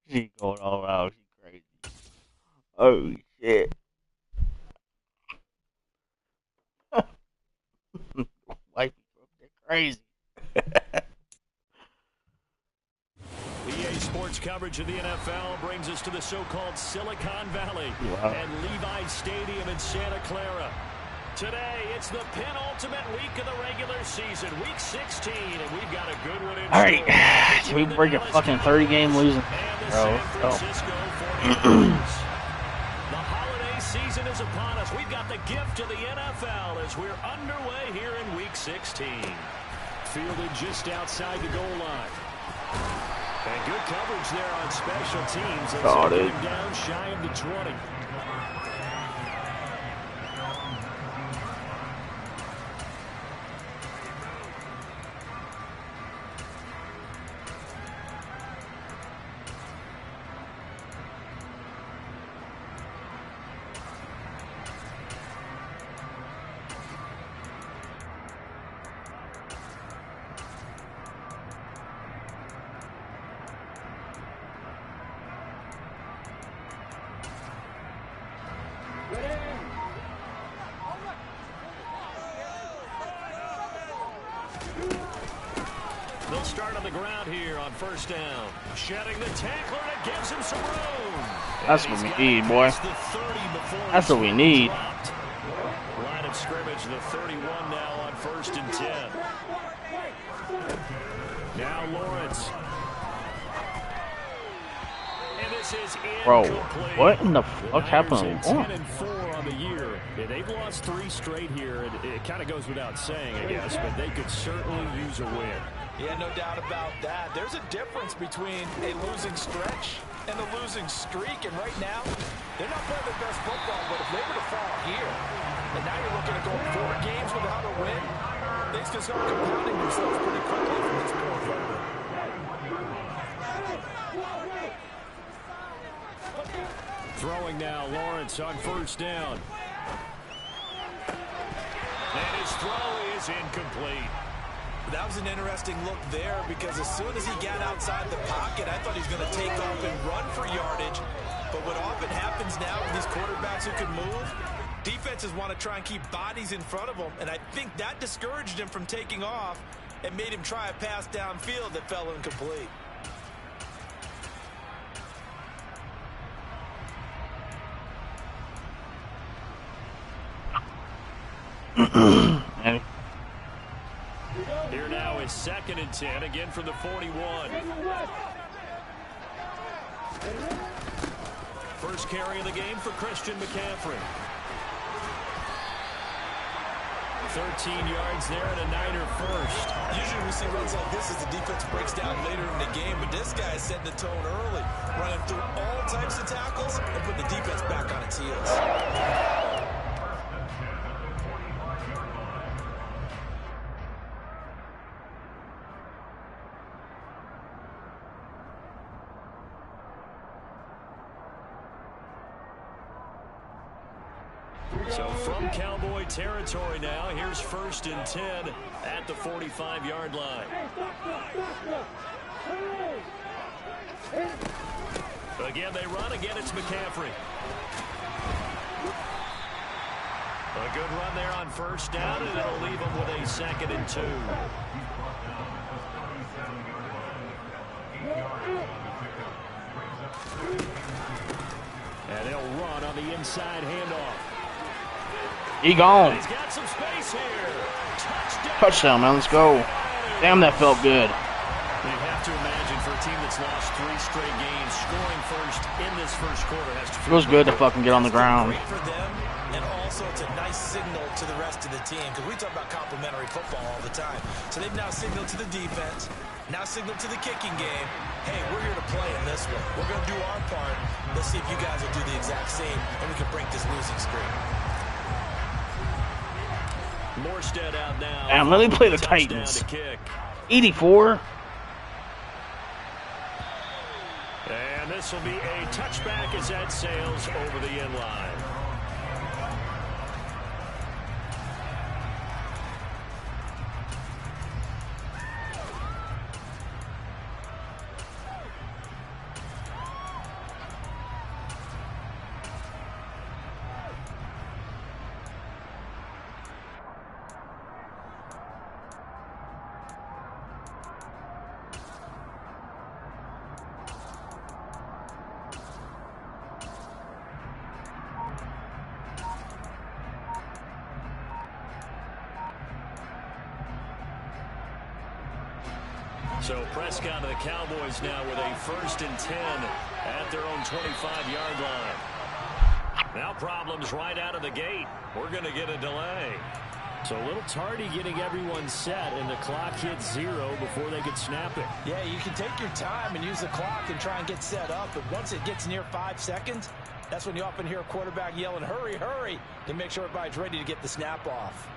She going all out. She crazy. Oh shit. Wifey they're crazy. EA Sports coverage of the NFL brings us to the so-called Silicon Valley and Levi Stadium in Santa Clara. Today, it's the penultimate week of the regular season, week 16, and we've got a good one in store. All right, can we break a fucking 30-game losing? Bro, The holiday season is upon us. We've got the gift of the NFL as we're underway here in week 16. Fielded just outside the goal line. And good coverage there on special teams. As they get down shy of the 20. They'll start on the ground here on first down. Shedding the tackler, and it gives him some room. That's what we need, boy. That's what we need. Line of scrimmage, the 31 now on first and 10. Now Lawrence. And this is Bro, incomplete. what in the fuck happened? 10-4 on the year. Yeah, they've lost 3 straight here, and it kind of goes without saying, I guess, but they could certainly use a win. Yeah, no doubt about that. There's a difference between a losing stretch and a losing streak, and right now, they're not playing their best football, but if they were to fall here, and now you're looking at going 4 games without a win, things can start compounding themselves pretty quickly from this point forward. Throwing now, Lawrence on first down. And his throw is incomplete. That was an interesting look there because as soon as he got outside the pocket, I thought he was going to take off and run for yardage. But what often happens now with these quarterbacks who can move, defenses want to try and keep bodies in front of them, and I think that discouraged him from taking off and made him try a pass downfield that fell incomplete. Here now is second and 10, again from the 41. First carry of the game for Christian McCaffrey. 13 yards there and a Niner first. Usually we see runs like this as the defense breaks down later in the game, but this guy is setting the tone early, running through all types of tackles and putting the defense back on its heels. So from Cowboy territory now, here's first and 10 at the 45-yard line. Again, they run. Again, it's McCaffrey. A good run there on first down, and it'll leave them with a second and 2. And they'll run on the inside handoff. He gone. He's got some space here. Touchdown, man. Let's go. Damn, that felt good. You have to imagine for a team that's lost 3 straight games, scoring first in this first quarter has to feel Feels good to fucking get on the ground. Great for them, and also it's a nice signal to the rest of the team because we talk about complementary football all the time. So they've now signaled to the defense, now signaled to the kicking game. Hey, we're here to play in this one. We're going to do our part. Let's see if you guys will do the exact same, and we can break this losing streak. Morstead out now. And let me play the Titans. 84. And this will be a touchback as that sails over the end line. So Prescott and the Cowboys now with a 1st and 10 at their own 25-yard line. Now problems right out of the gate. We're going to get a delay. So a little tardy getting everyone set, and the clock hits 0 before they could snap it. Yeah, you can take your time and use the clock and try and get set up, but once it gets near 5 seconds, that's when you often hear a quarterback yelling, hurry, hurry, to make sure everybody's ready to get the snap off.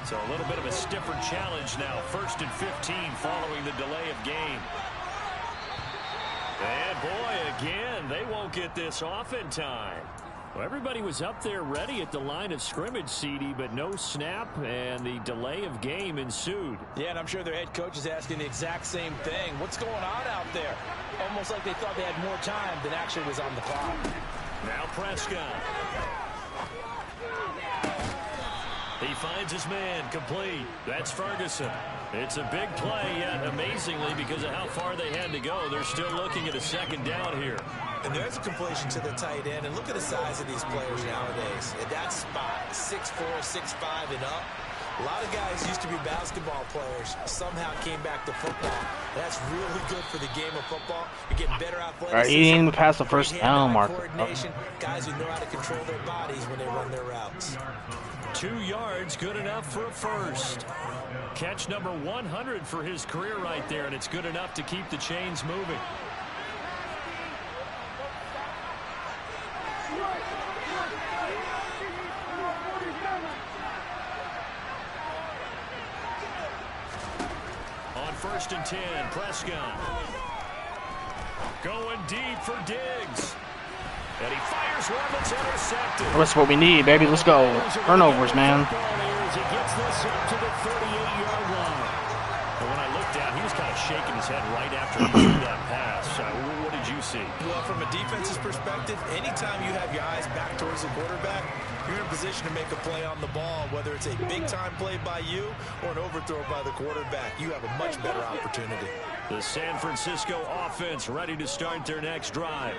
So a little bit of a stiffer challenge now. 1st and 15 following the delay of game. And boy, again, they won't get this off in time. Well, everybody was up there ready at the line of scrimmage, CD, but no snap, and the delay of game ensued. Yeah, and I'm sure their head coach is asking the exact same thing. What's going on out there? Almost like they thought they had more time than actually was on the clock. Now Prescott. He finds his man, complete. That's Ferguson. It's a big play, yet amazingly, because of how far they had to go, they're still looking at a 2nd down here. And there's a completion to the tight end, and look at the size of these players nowadays. At that spot, 6'4", 6'5", and up. A lot of guys used to be basketball players, somehow came back to football. And that's really good for the game of football. You're getting better athleticism. All right, he didn't even pass the first down marker. Coordination, guys who know how to control their bodies when they run their routes. 2 yards, good enough for a first. Catch number 100 for his career right there, and it's good enough to keep the chains moving. On 1st and 10, Prescott. Going deep for Diggs. And he fires one that's intercepted. That's what we need, baby. Let's go. Turnovers, man. He gets this up to the 38-yard line. And when I looked down, he was kind of shaking his head right after he threw that pass. What did you see? Well, from a defense's perspective, anytime you have your eyes back towards the quarterback, you're in a position to make a play on the ball, whether it's a big-time play by you or an overthrow by the quarterback. You have a much better opportunity. The San Francisco offense ready to start their next drive.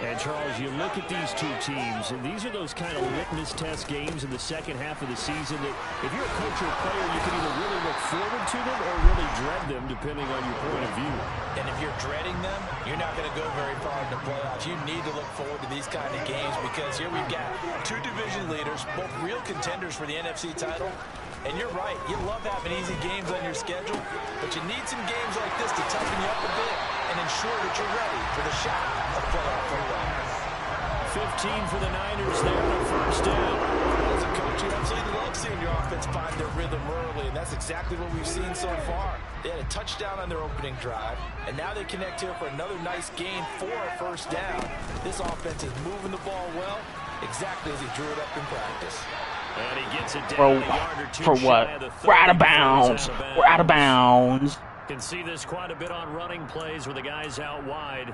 And, Charles, you look at these two teams, and these are those kind of litmus test games in the second half of the season that if you're a coach or a player, you can either really look forward to them or really dread them, depending on your point of view. And if you're dreading them, you're not going to go very far in the playoffs. You need to look forward to these kind of games because here we've got 2 division leaders, both real contenders for the NFC title. And you're right, you love having easy games on your schedule, but you need some games like this to toughen you up a bit and ensure that you're ready for the shot of playoff football. 15 for the Niners there on 1st down. As a coach, you absolutely love seeing your offense find their rhythm early, and that's exactly what we've seen so far. They had a touchdown on their opening drive, and now they connect here for another nice gain for a 1st down. This offense is moving the ball well, exactly as he drew it up in practice. And he gets it down a yard or two. For what? We're out of bounds. We're out of bounds. Can see this quite a bit on running plays where the guy's out wide.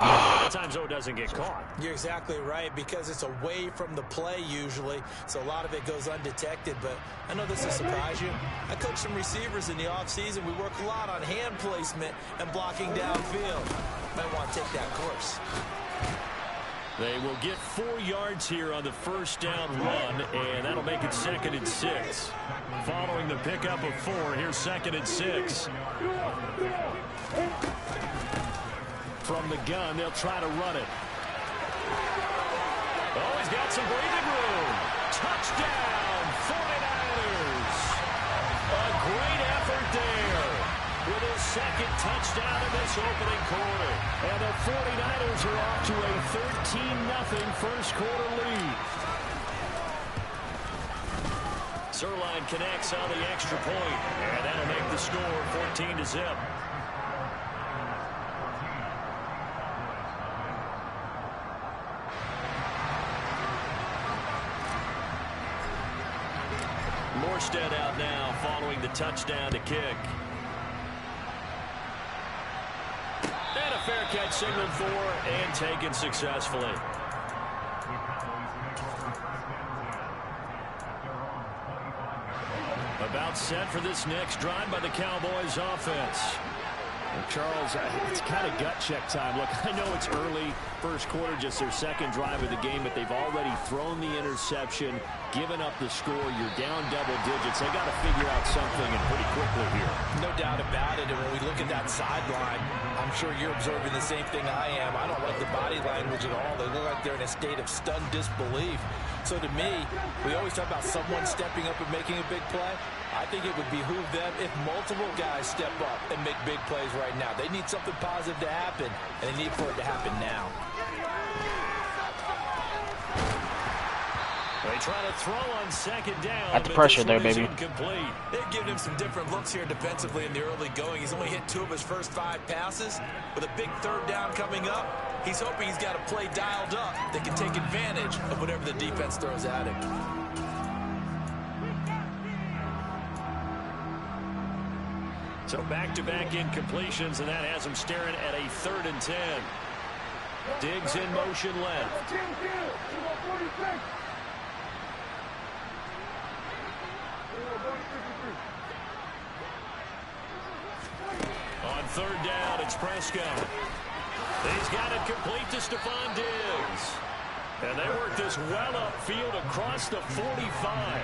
Sometimes, though, it doesn't get caught. You're exactly right because it's away from the play usually, so a lot of it goes undetected. But I know this will surprise you. I coach some receivers in the offseason. We work a lot on hand placement and blocking downfield. Might want to take that course. They will get 4 yards here on the 1st down run, and that'll make it 2nd and 6. Following the pickup of 4, here's 2nd and 6. From the gun, they'll try to run it. Oh, he's got some breathing room. Touchdown, 49ers. A great effort there with his 2nd touchdown in this opening quarter. And the 49ers are off to a 13-0 first quarter lead. Zerline connects on the extra point, and that'll make the score 14-0. Morstead out now following the touchdown to kick. And a fair catch signaled for and taken successfully. About set for this next drive by the Cowboys offense. Well, Charles, it's kind of gut check time. Look, I know it's early, first quarter, just their second drive of the game, but they've already thrown the interception, given up the score. You're down double digits. They got to figure out something, and pretty quickly here. No doubt about it. And when we look at that sideline, I'm sure you're observing the same thing I am. I don't like the body language at all. They look like they're in a state of stunned disbelief. So to me, we always talk about someone stepping up and making a big play. I think it would behoove them if multiple guys step up and make big plays right now. They need something positive to happen, and they need for it to happen now. They try to throw on second down. At the pressure there, baby. Incomplete. They've given him some different looks here defensively in the early going. He's only hit 2 of his first 5 passes. With a big third down coming up, he's hoping he's got a play dialed up that can take advantage of whatever the defense throws at him. So back-to-back incompletions, and that has him staring at a 3rd and 10. Diggs in motion left. On 3rd down, it's Prescott. He's got it complete to Stephon Diggs. And they work this well upfield across the 45.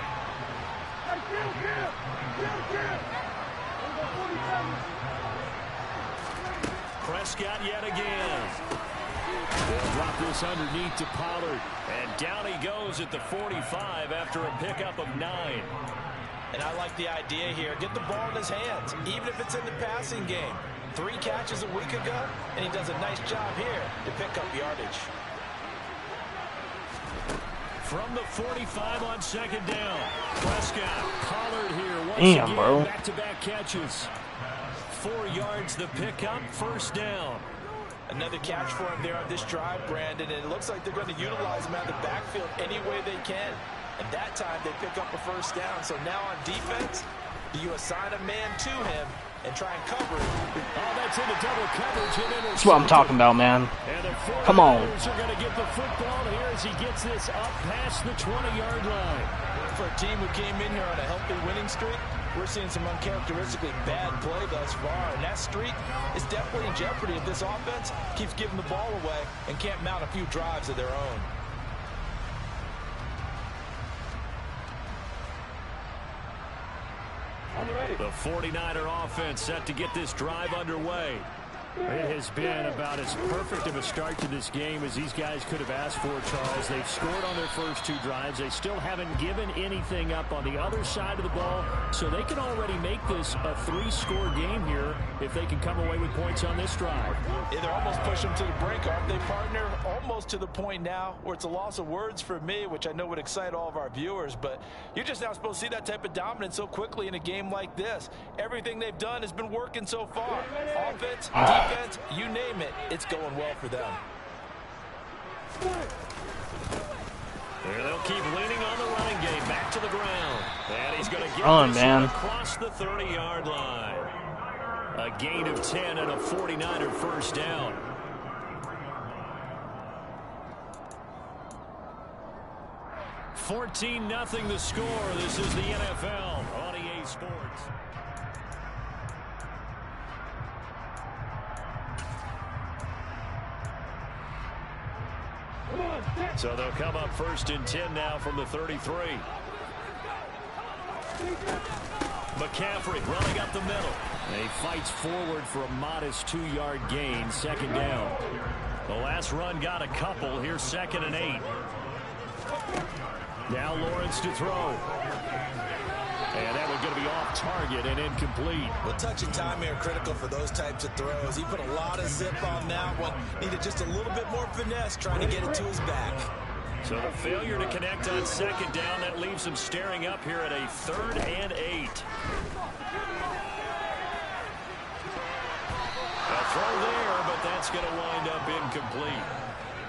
Prescott yet again. They'll drop this underneath to Pollard. And down he goes at the 45 after a pickup of 9. And I like the idea here. Get the ball in his hands, even if it's in the passing game. 3 catches a week ago, and he does a nice job here to pick up yardage. From the 45 on 2nd down. Prescott, Pollard here once Damn, again. bro. Back-to-back catches. 4 yards the pickup, 1st down. Another catch for him there on this drive, Brandon, and it looks like they're going to utilize him out of the backfield any way they can. And that time they pick up a 1st down. So now on defense, you assign a man to him and try and cover it. Oh, that's into double coverage. That's what I'm talking about, man. Come on. Are going to get the football here as he gets this up past the 20-yard line. For a team who came in here on a healthy winning streak, we're seeing some uncharacteristically bad play thus far, and that streak is definitely in jeopardy if this offense keeps giving the ball away and can't mount a few drives of their own. The 49er offense set to get this drive underway. It has been about as perfect of a start to this game as these guys could have asked for, Charles. They've scored on their first 2 drives. They still haven't given anything up on the other side of the ball, so they can already make this a 3-score game here if they can come away with points on this drive. Yeah, they're almost pushing them to the brink, aren't they, partner? Almost to the point now where it's a loss of words for me, which I know would excite all of our viewers, but you're just not supposed to see that type of dominance so quickly in a game like this. Everything they've done has been working so far. Offense, defense, you name it, it's going well for them. They'll keep leaning on the running game. Back to the ground. And he's going to get this man. across the 30-yard line. A gain of 10 and a 49er 1st down. $14-0 the score. This is the NFL on EA Sports. So they'll come up 1st and 10 now from the 33. McCaffrey running up the middle. And he fights forward for a modest 2-yard gain, 2nd down. The last run got a couple. Here's 2nd and 8. Now Lawrence to throw. And that one's going to be off target and incomplete. Well, touch and time here critical for those types of throws. He put a lot of zip on that one. Needed just a little bit more finesse trying to get it to his back. So the failure to connect on 2nd down, that leaves him staring up here at a 3rd and 8. A throw there, but that's going to wind up incomplete.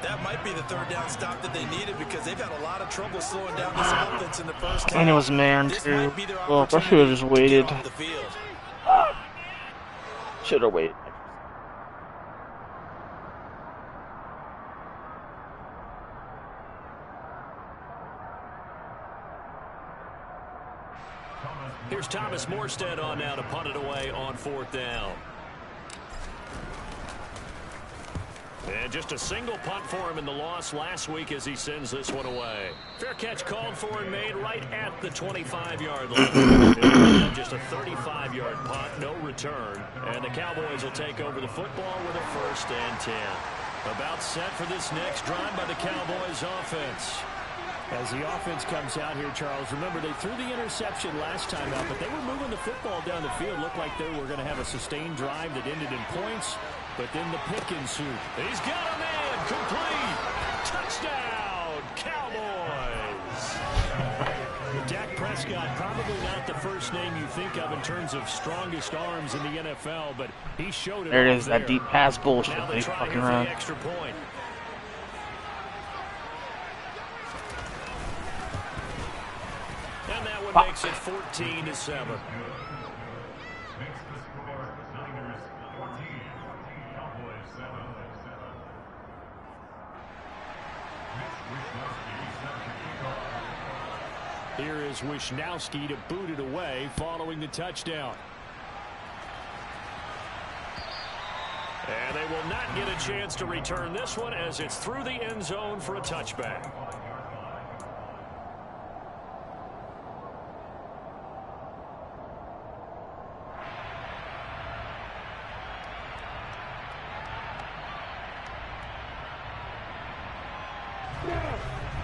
That might be the 3rd down stop that they needed because they've had a lot of trouble slowing down this offense in the first half. And it was man, too. Well, I should have just waited. Should have waited. Here's Thomas Morstead on now to punt it away on 4th down. And just a single punt for him in the loss last week as he sends this one away. Fair catch called for and made right at the 25-yard line. Just a 35-yard punt, no return. And the Cowboys will take over the football with a 1st and 10. About set for this next drive by the Cowboys offense. As the offense comes out here, Charles, remember they threw the interception last time out, but they were moving the football down the field. Looked like they were going to have a sustained drive that ended in points, but then the pick ensued. He's got him in. Complete. Touchdown, Cowboys. Dak Prescott, probably not the first name you think of in terms of strongest arms in the NFL, but he showed it. There it is, that deep pass bullshit Now they they try fucking here for run. the extra point. And that one makes it 14-7. Here is Wisnowski to boot it away following the touchdown. And they will not get a chance to return this one as it's through the end zone for a touchback.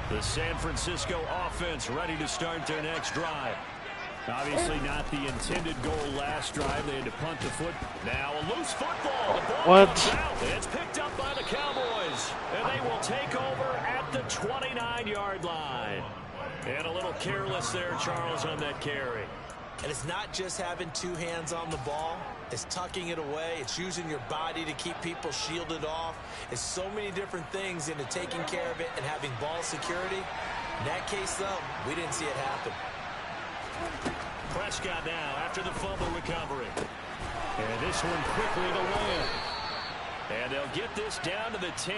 The San Francisco offense ready to start their next drive. Obviously not the intended goal last drive. They had to punt the foot. Now a loose football. The ball What? comes out. It's picked up by the Cowboys. And they will take over at the 29-yard line. And a little careless there, Charles, on that carry. And it's not just having two hands on the ball. It's tucking it away. It's using your body to keep people shielded off. It's so many different things into taking care of it and having ball security. In that case, though, we didn't see it happen. Prescott now after the fumble recovery. And this one quickly to win. And they'll get this down to the 10.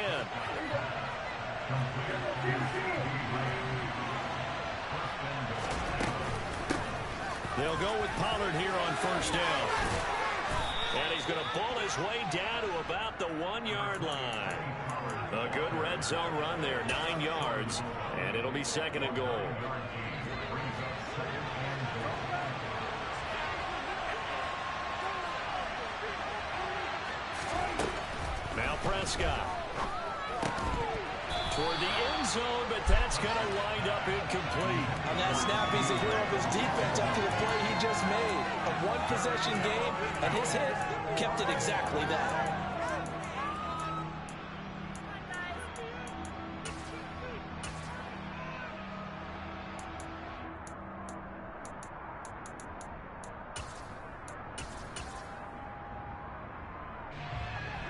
They'll go with Pollard here on 1st down. And he's going to ball his way down to about the 1-yard line. A good red zone run there, 9 yards. And it'll be 2nd and goal. Now Prescott. Toward the end zone, but that's going to wind up incomplete. On that snap, he's a hero of his defense after the play he just made. A one-possession game, and his hit kept it exactly that.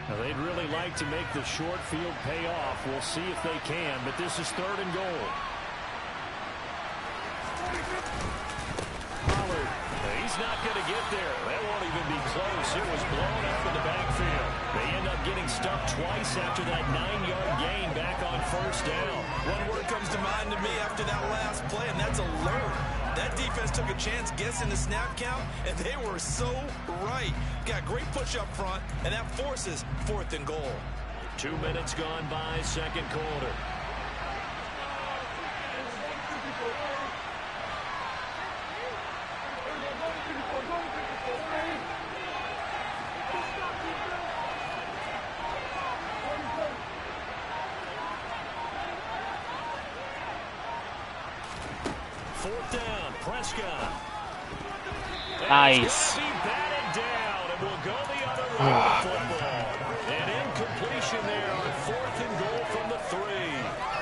Now, they'd really like to make the short field pay off. We'll see if they can, but this is 3rd and goal. Pollard, he's not going to get there. That won't even be close. It was blown up in the backfield. They end up getting stuck twice after that 9-yard gain back on 1st down. One word comes to mind to me after that last play, and that's alert. That defense took a chance guessing the snap count, and they were so right. Got great push up front, and that forces 4th and goal. 2 minutes gone by, 2nd quarter. Prescott. Nice. Be batted down, and we'll go the other way with the football. An incompletion there on 4th and goal from the 3.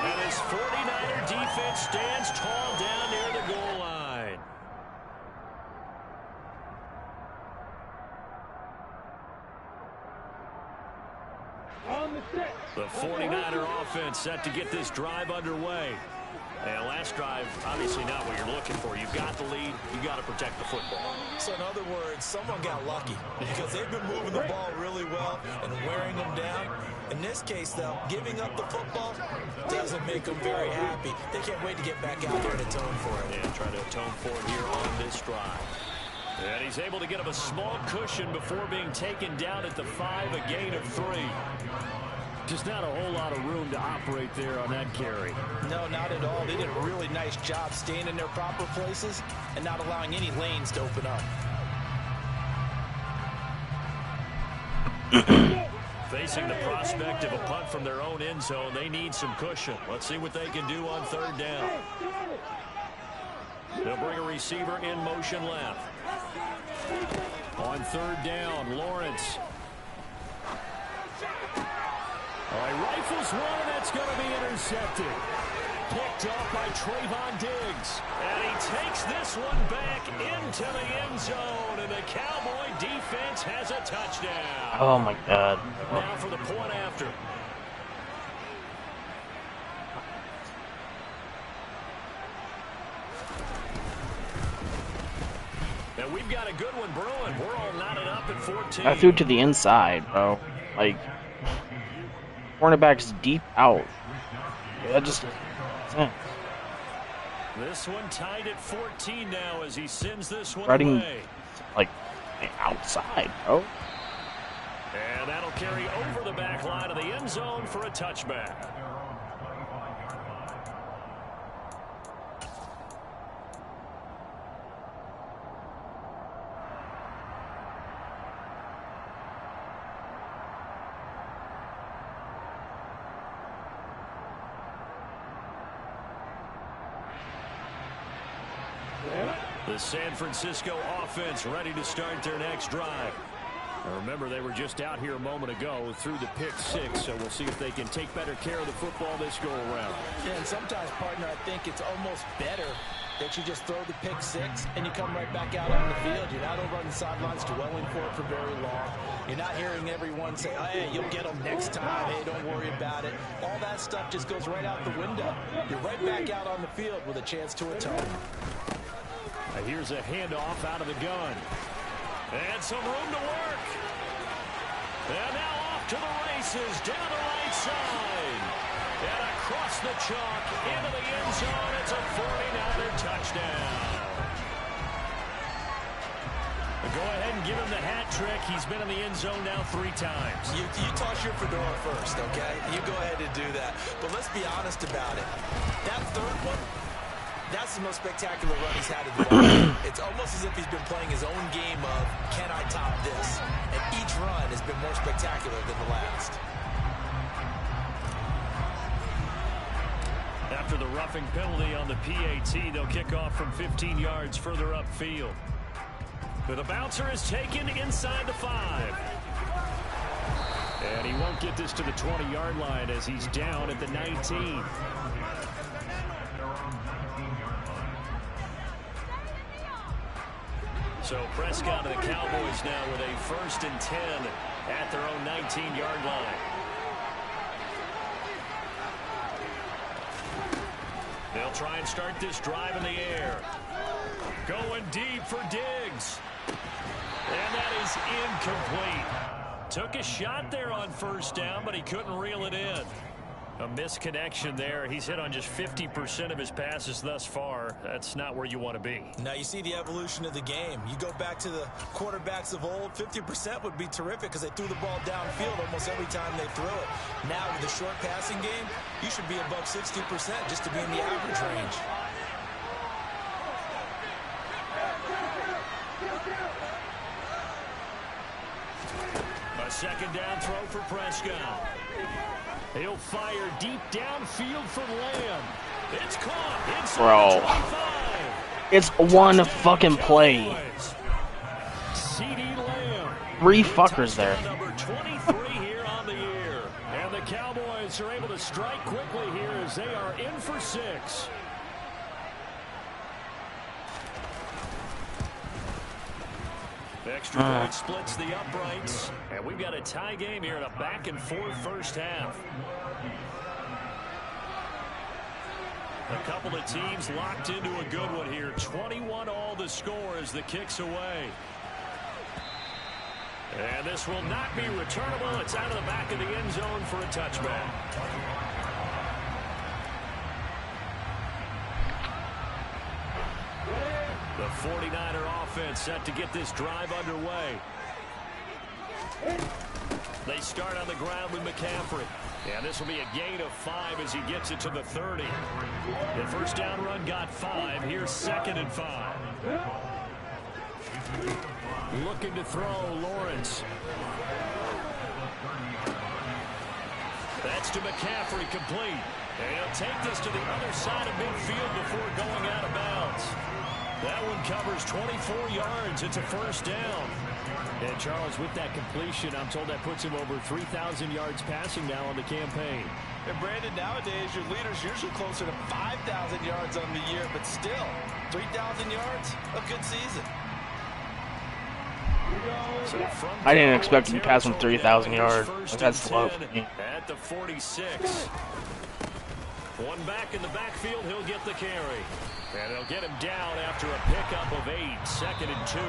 And his 49er defense stands tall down near the goal line. The 49er offense set to get this drive underway. And last drive, obviously not what you're looking for. You've got the lead. You've got to protect the football. So in other words, someone got lucky because they've been moving the ball really well and wearing them down. In this case, though, giving up the football doesn't make them very happy. They can't wait to get back out there and atone for it. And try to atone for it here on this drive. And he's able to get him a small cushion before being taken down at the 5, a gain of 3. Just not a whole lot of room to operate there on that carry. No, not at all. They did a really nice job staying in their proper places and not allowing any lanes to open up. Facing the prospect of a punt from their own end zone, they need some cushion. Let's see what they can do on 3rd down. They'll bring a receiver in motion left. On 3rd down, Lawrence. All right, rifles one, and that's going to be intercepted. Picked off by Trayvon Diggs. And he takes this one back into the end zone, and the Cowboy defense has a touchdown. Oh, my God. Now for the point after. And we've got a good one brewing. We're all knotted up at 14. I threw it to the inside, bro. Like, cornerback's deep out. That just... This one tied at 14 now as he sends this one Riding, away. like, outside, bro. And that'll carry over the back line of the end zone for a touchback. The San Francisco offense ready to start their next drive. Now remember, they were just out here a moment ago through the pick 6, so we'll see if they can take better care of the football this go around. Yeah, and sometimes, partner, I think it's almost better that you just throw the pick 6 and you come right back out on the field. You're not over on the sidelines dwelling for it for very long. You're not hearing everyone say, hey, you'll get them next time. Hey, don't worry about it. All that stuff just goes right out the window. You're right back out on the field with a chance to atone. Here's a handoff out of the gun. And some room to work. And now off to the races, down the right side. And across the chalk, into the end zone. It's a 49er touchdown. Go ahead and give him the hat trick. He's been in the end zone now 3 times. You toss your fedora first, okay? You go ahead and do that. But let's be honest about it. That 3rd one, that's the most spectacular run he's had in the ball. It's almost as if he's been playing his own game of, can I top this? And each run has been more spectacular than the last. After the roughing penalty on the PAT, they'll kick off from 15 yards further upfield. But the bouncer is taken inside the 5. And he won't get this to the 20-yard line as he's down at the 19. So Prescott and the Cowboys now with a 1st and 10 at their own 19-yard line. They'll try and start this drive in the air. Going deep for Diggs. And that is incomplete. Took a shot there on 1st down, but he couldn't reel it in. A misconnection there. He's hit on just 50% of his passes thus far. That's not where you want to be. Now you see the evolution of the game. You go back to the quarterbacks of old, 50% would be terrific because they threw the ball downfield almost every time they threw it. Now with the short passing game, you should be above 60% just to be in the average range. A 2nd down throw for Prescott. He'll fire deep downfield for Lamb. It's caught inside the 25. It's one fucking play. CeeDee Lamb. 3 fuckers there. Number 23 here on the year. And the Cowboys are able to strike quickly here as they are in for 6. Extra point splits the uprights. And we've got a tie game here in a back-and-forth 1st half. A couple of teams locked into a good one here. 21-all the score as the kick's away. And this will not be returnable. It's out of the back of the end zone for a touchback. The 49er offense set to get this drive underway. They start on the ground with McCaffrey. And this will be a gain of 5 as he gets it to the 30. The first down run got 5. Here's 2nd and 5. Looking to throw, Lawrence. That's to McCaffrey, complete. And he'll take this to the other side of midfield before going out of bounds. That one covers 24 yards. It's a first down. And Charles, with that completion, I'm told that puts him over 3,000 yards passing now on the campaign. And Brandon, nowadays your leader's usually closer to 5,000 yards on the year, but still, 3,000 yards, a good season. So I didn't expect him to pass him 3,000 yards. That's slow for me. At the 46. One back in the backfield, he'll get the carry. And they'll get him down after a pickup of 8. 2nd and 2.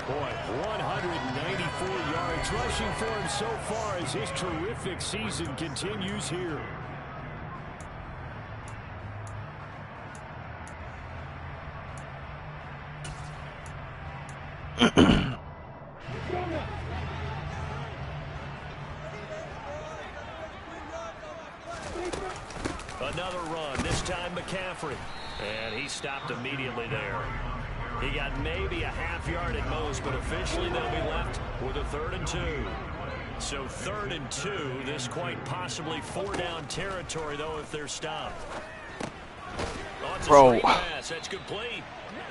Boy, 194 yards rushing for him so far as his terrific season continues here. Another run, this time McCaffrey. And he stopped immediately there. He got maybe a half yard at most, but officially they'll be left with a 3rd and 2. So 3rd and 2, this quite possibly 4-down territory, though, if they're stopped. Oh, it's a straight pass. That's complete.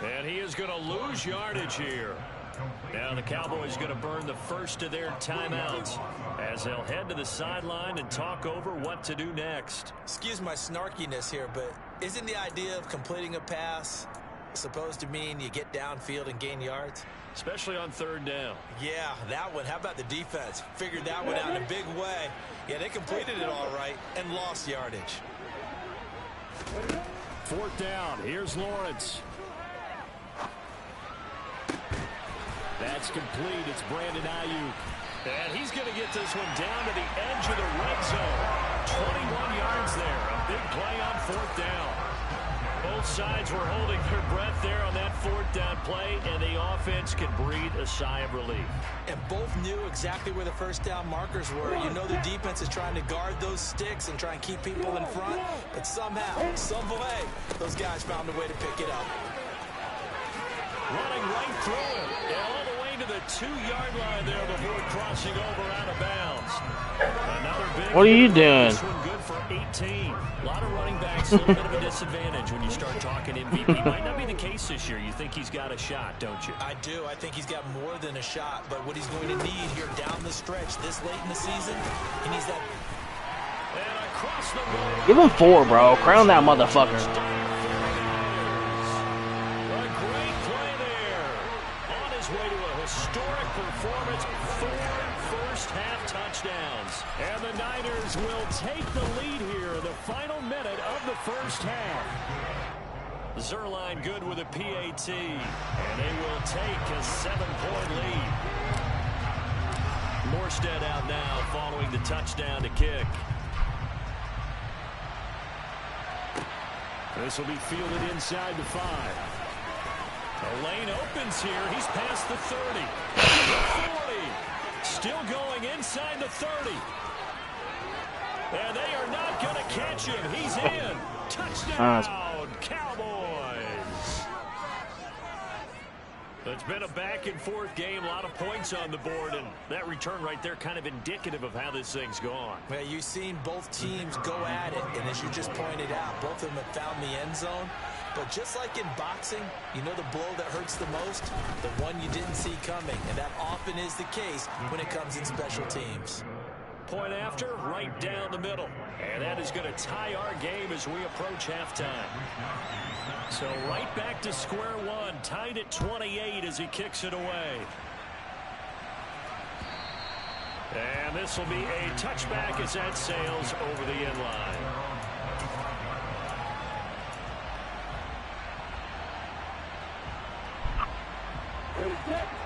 And he is going to lose yardage here. Now the Cowboys going to burn the first of their timeouts as they'll head to the sideline and talk over what to do next. Excuse my snarkiness here, but isn't the idea of completing a pass supposed to mean you get downfield and gain yards? Especially on 3rd down. Yeah, that one. How about the defense? Figured that one out in a big way. Yeah, they completed it all right and lost yardage. 4th down. Here's Lawrence. That's complete. It's Brandon Ayuk. And he's going to get this one down to the edge of the red zone. 21 yards there. A big play on 4th down. Both sides were holding their breath there on that 4th down play, and the offense can breathe a sigh of relief. And both knew exactly where the first down markers were. You know the defense is trying to guard those sticks and try and keep people in front, but somehow, some way, those guys found a way to pick it up. Running right through him. And all the way to the 2-yard line there before crossing over out of bounds. Another big What are you doing? This one good for 18. A lot of running backs, a little bit of a disadvantage when you start talking MVP. Might not be the case this year. You think he's got a shot, don't you? I do. I think he's got more than a shot. But what he's going to need here down the stretch this late in the season, he needs that. And across the middle. Give him 4, bro. Crown that motherfucker. Way to a historic performance, 4 first-half touchdowns. And the Niners will take the lead here in the final minute of the first half. Zerline good with a PAT, and they will take a 7-point lead. Morstead out now following the touchdown to kick. This will be fielded inside the 5. The lane opens here. He's past the 30. The 40. Still going inside the 30. And they are not going to catch him. He's in. Touchdown, Cowboys. It's been a back-and-forth game. A lot of points on the board. And that return right there kind of indicative of how this thing's gone. Well, you've seen both teams go at it. And as you just pointed out, both of them have found the end zone. But just like in boxing, you know the blow that hurts the most? The one you didn't see coming. And that often is the case when it comes in special teams. Point after, right down the middle. And that is going to tie our game as we approach halftime. So right back to square one, tied at 28 as he kicks it away. And this will be a touchback as that sails over the end line.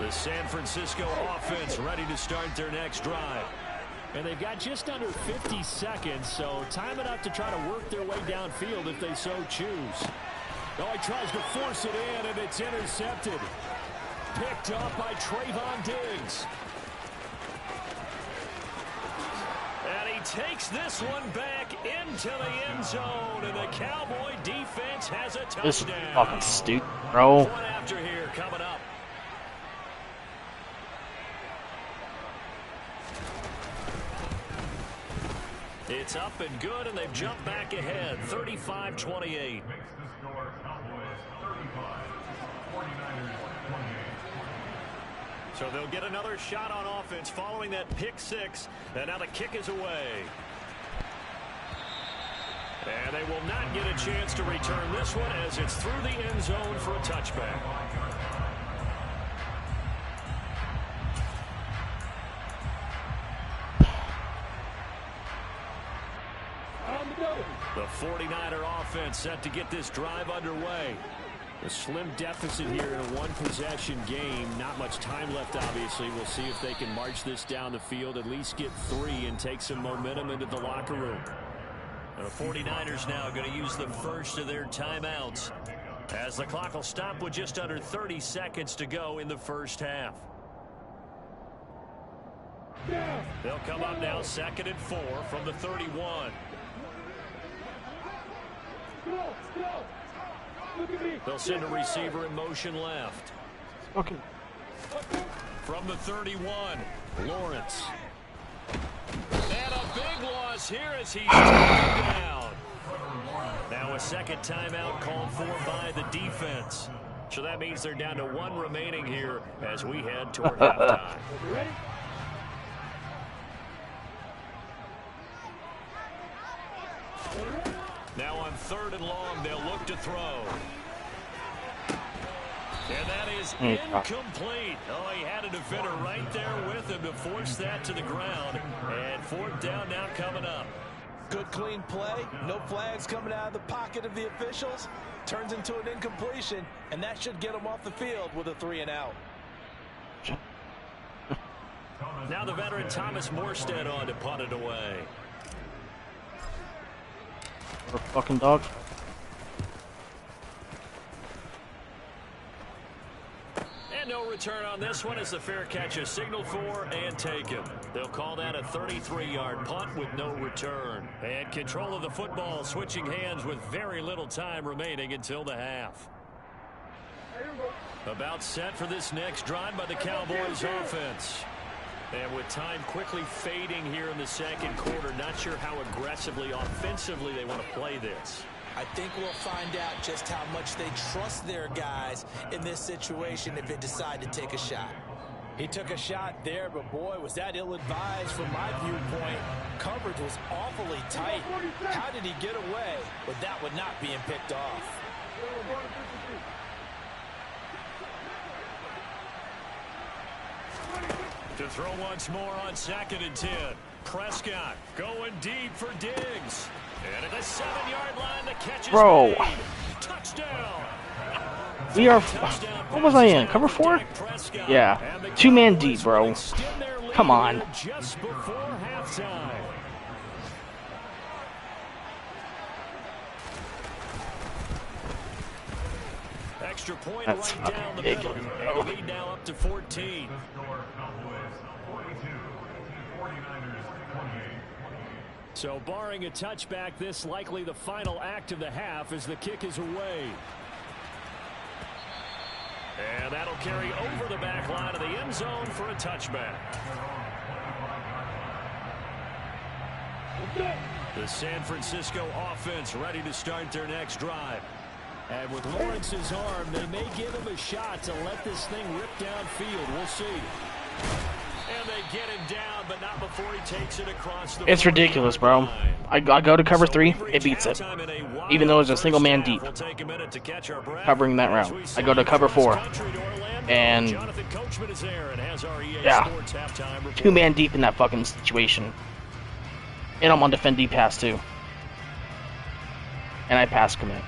The San Francisco offense ready to start their next drive. And they've got just under 50 seconds, so time enough to try to work their way downfield if they so choose. Oh, he tries to force it in, and it's intercepted. Picked up by Trayvon Diggs. And he takes this one back into the end zone, and the Cowboy defense has a touchdown. This is fucking stupid, bro. One after here coming up. It's up and good, and they've jumped back ahead, 35-28. So they'll get another shot on offense following that pick six, and now the kick is away. And they will not get a chance to return this one as it's through the end zone for a touchback. The 49er offense set to get this drive underway. A slim deficit here in a one-possession game. Not much time left, obviously. We'll see if they can march this down the field, at least get 3 and take some momentum into the locker room. The 49ers now going to use the first of their timeouts as the clock will stop with just under 30 seconds to go in the first half. They'll come up now 2nd and 4 from the 31. They'll send a receiver in motion left. Okay. From the 31, Lawrence. And a big loss here as he's taken down. Now a second timeout called for by the defense. So that means they're down to 1 remaining here as we head toward halftime. Now on 3rd and long, they'll look to throw. And that is incomplete. Oh, he had a defender right there with him to force that to the ground. And 4th down now coming up. Good clean play. No flags coming out of the pocket of the officials. Turns into an incompletion, and that should get them off the field with a 3 and out. Now the veteran Thomas Morstead on to punt it away. What a fucking dog. And no return on this one as the fair catch is signaled for and taken. They'll call that a 33-yard punt with no return. And control of the football switching hands with very little time remaining until the half. About set for this next drive by the Cowboys offense. And with time quickly fading here in the second quarter, not sure how aggressively, offensively they want to play this. I think we'll find out just how much they trust their guys in this situation if they decide to take a shot. He took a shot there, but boy, was that ill-advised from my viewpoint. Coverage was awfully tight. How did he get away with that one not being picked off? To throw once more on 2nd and 10. Prescott going deep for Diggs. And at the 7-yard line, the catch is made. Touchdown. We are... What was I in? Cover 4? Yeah. 2-man deep, bro. Come on. Just before halftime. Extra point That's right down the big. middle. And the lead now up to 14. So barring a touchback, this likely the final act of the half as the kick is away. And that'll carry over the back line of the end zone for a touchback. The San Francisco offense ready to start their next drive. And with Lawrence's arm, they may give him a shot to let this thing rip downfield. We'll see. And they get him down, but not before he takes it across the... It's ridiculous, bro. I go to cover 3, it beats it. Even though it's a single man deep. Covering that route. I go to cover 4. And... yeah. 2-man deep in that fucking situation. And I'm on defend deep pass, too. And I pass commit.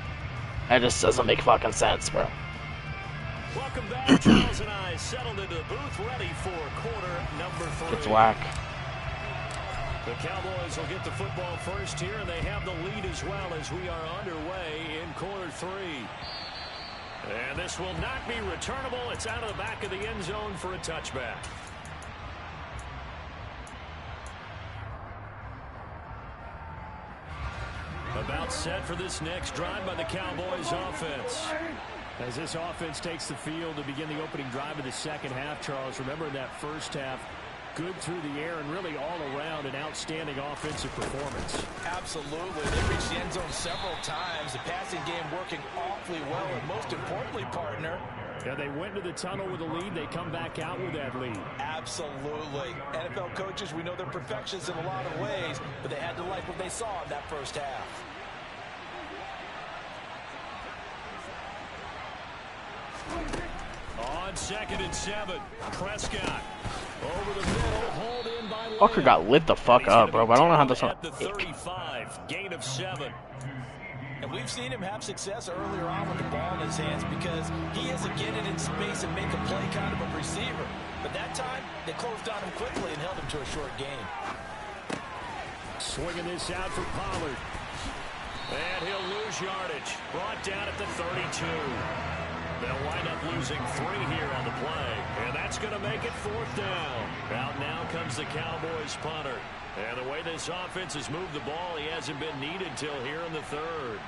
That just doesn't make fucking sense, bro. Welcome back. Charles and I settled into the booth, ready for quarter number 3. It's whack. The Cowboys will get the football first here, and they have the lead as well as we are underway in quarter 3. And this will not be returnable. It's out of the back of the end zone for a touchback. About set for this next drive by the Cowboys offense. As this offense takes the field to begin the opening drive of the second half, Charles, remember in that first half, good through the air and really all around an outstanding offensive performance. Absolutely. They reached the end zone several times. The passing game working awfully well. And most importantly, partner, yeah, they went to the tunnel with a lead. They come back out with that lead. Absolutely. NFL coaches, we know they're perfectionists in a lot of ways, but they had to like what they saw in that first half. On 2nd and 7, Prescott over the middle, hauled in by Fucker got lit the fuck up, bro. But I don't know how this one. at the 35, gain of 7. And we've seen him have success earlier on with the ball in his hands because he isn't getting in space and make a play kind of a receiver. But that time, they closed on him quickly and held him to a short gain. Swinging this out for Pollard. And he'll lose yardage. Brought down at the 32. They'll wind up losing 3 here on the play. And that's going to make it 4th down. Out now comes the Cowboys punter. And the way this offense has moved the ball, he hasn't been needed till here in the 3rd.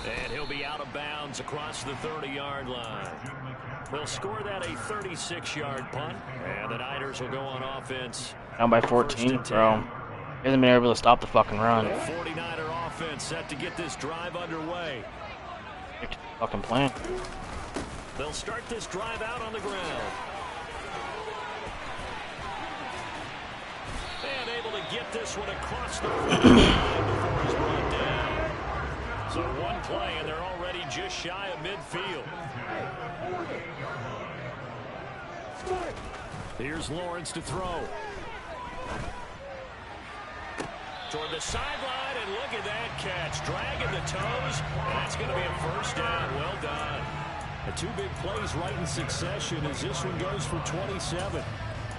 And he'll be out of bounds across the 30-yard line. They'll score that a 36-yard punt. And the Niners will go on offense. Down by 14, bro. He hasn't been able to stop the fucking run. The 49er offense set to get this drive underway. Fucking plan. They'll start this drive out on the ground. And able to get this one across the 49 before he's brought down. So one play, and they're already just shy of midfield. Here's Lawrence to throw. Toward the sideline, and look at that catch. Dragging the toes, and that's going to be a 1st down. Well done. The 2 big plays right in succession as this one goes for 27.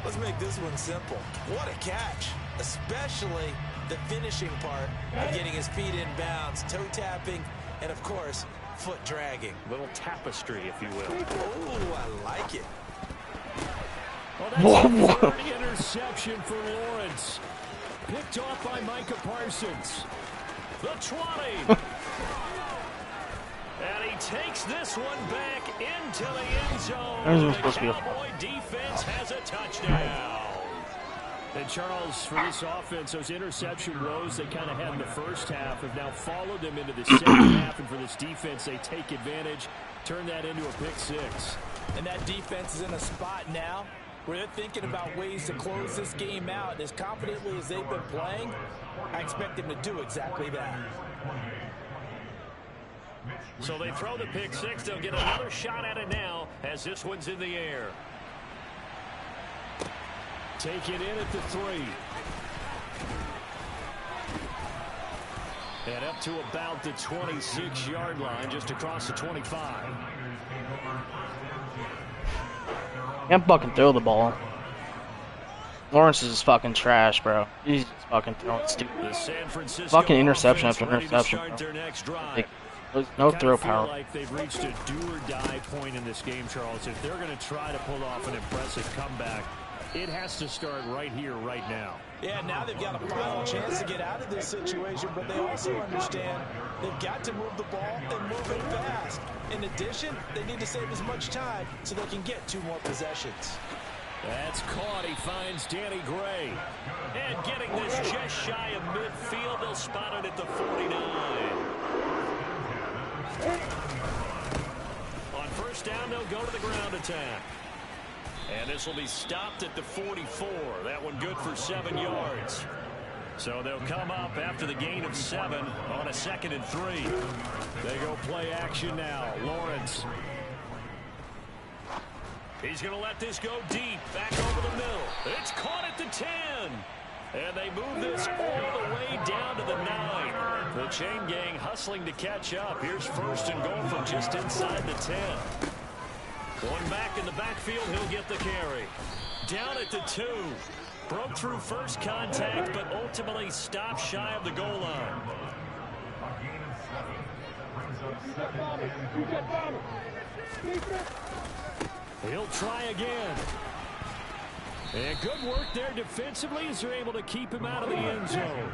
Let's make this one simple. What a catch, especially the finishing part of getting his feet in bounds, toe tapping, and of course, foot dragging. Little tapestry, if you will. Oh, I like it. Well, that's a 30 interception for Lawrence. Picked off by Micah Parsons. The 20. And he takes this one back into the end zone. The Cowboy defense has a touchdown. And Charles, for this offense, those interception rows they kind of had in the first half have now followed them into the second half. And for this defense, they take advantage, turn that into a pick 6. And that defense is in a spot now where they're thinking about ways to close this game out. As confidently as they've been playing, I expect them to do exactly that. So they throw the pick 6. They'll get another shot at it now as this one's in the air. Take it in at the 3. And up to about the 26-yard line, just across the 25. Can't fucking throw the ball. Lawrence is fucking trash, bro. He's just fucking throwing stupid. Fucking interception after interception, bro. Like, there's no throw power. Like they've reached a do-or-die point in this game, Charles. If they're going to try to pull off an impressive comeback, it has to start right here, right now. Yeah, now they've got a final chance to get out of this situation, but they also understand they've got to move the ball and move it fast. In addition, they need to save as much time so they can get 2 more possessions. That's caught. He finds Danny Gray. And getting this just shy of midfield, they'll spot it at the 49. On 1st down, they'll go to the ground attack. And this will be stopped at the 44. That one good for 7 yards. So they'll come up after the gain of 7 on a 2nd and 3. They go play action now. Lawrence. He's going to let this go deep. Back over the middle. It's caught at the 10. And they move this all the way down to the 9. The chain gang hustling to catch up. Here's first and goal from just inside the 10. One back in the backfield, he'll get the carry. Down at the 2. Broke through first contact, but ultimately stopped shy of the goal line. He'll try again. And good work there defensively as they're able to keep him out of the end zone.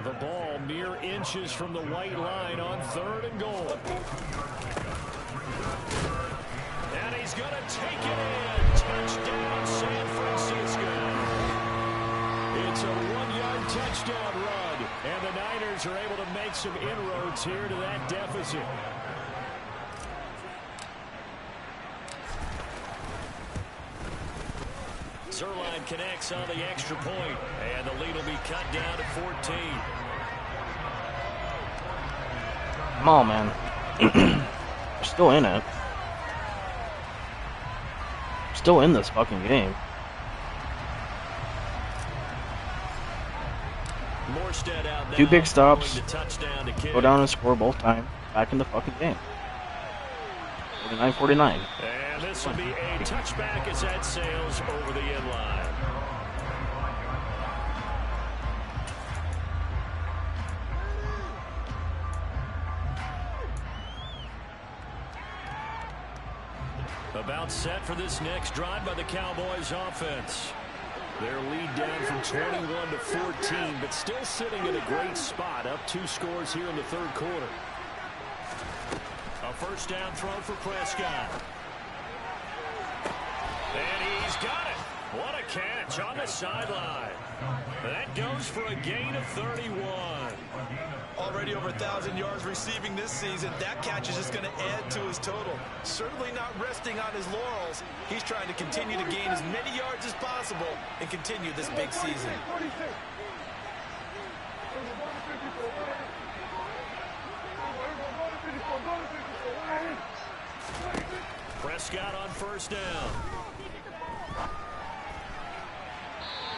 The ball mere inches from the white line on 3rd and goal. And he's going to take it in. Touchdown, San Francisco. It's a 1-yard touchdown run. And the Niners are able to make some inroads here to that deficit. Zerline connects on the extra point, and the lead will be cut down to 14. Come on, man. They're still in it. Still in this fucking game. Morstead out now, 2 big stops. to Go down and score both times. Back in the fucking game. 49-49. And this will be a touchback as that sails over the end line. About set for this next drive by the Cowboys offense. Their lead down from 21 to 14, but still sitting in a great spot, up 2 scores here in the 3rd quarter. A first down throw for Prescott. And he's got it. What a catch on the sideline. That goes for a gain of 31. Already over 1,000 yards receiving this season. That catch is just going to add to his total. Certainly not resting on his laurels. He's trying to continue to gain as many yards as possible and continue this big season. Prescott on first down.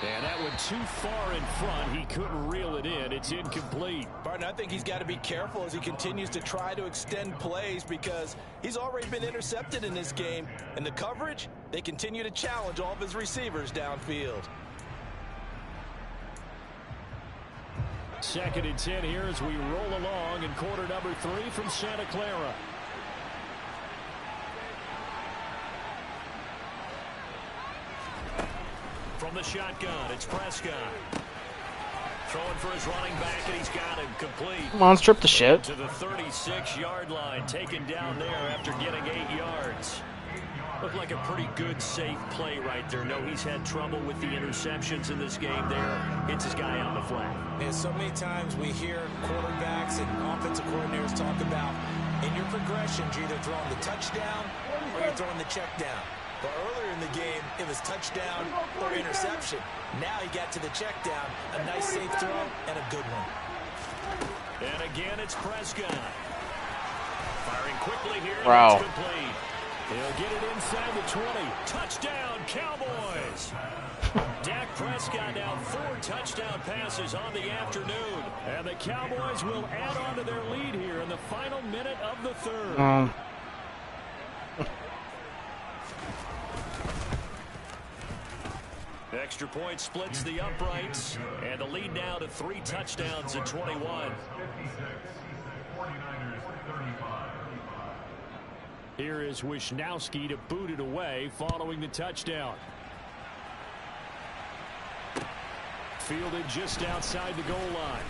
And that went too far in front. He couldn't reel it in. It's incomplete. Barton, I think he's got to be careful as he continues to try to extend plays because he's already been intercepted in this game. And the coverage, they continue to challenge all of his receivers downfield. 2nd and 10 here as we roll along in quarter number 3 from Santa Clara. From the shotgun, it's Prescott. Throwing for his running back, and he's got him complete. Come on, strip the shit. To the 36-yard line, taken down there after getting 8 yards. Looked like a pretty good, safe play right there. No, he's had trouble with the interceptions in this game there. Hits his guy on the flat. And so many times we hear quarterbacks and offensive coordinators talk about in your progressions, you're either throwing the touchdown or you're throwing the check down. But earlier in the game, it was touchdown or interception. Now he got to the check down. A nice safe throw and a good one. And again, it's Prescott. Firing quickly here. Wow. It's complete. He'll get it inside the 20. Touchdown, Cowboys. Dak Prescott now 4 touchdown passes on the afternoon. And the Cowboys will add on to their lead here in the final minute of the 3rd. Extra point splits the uprights, and the lead now to 3 touchdowns at 21. Here is Wisnowski to boot it away following the touchdown. Fielded just outside the goal line.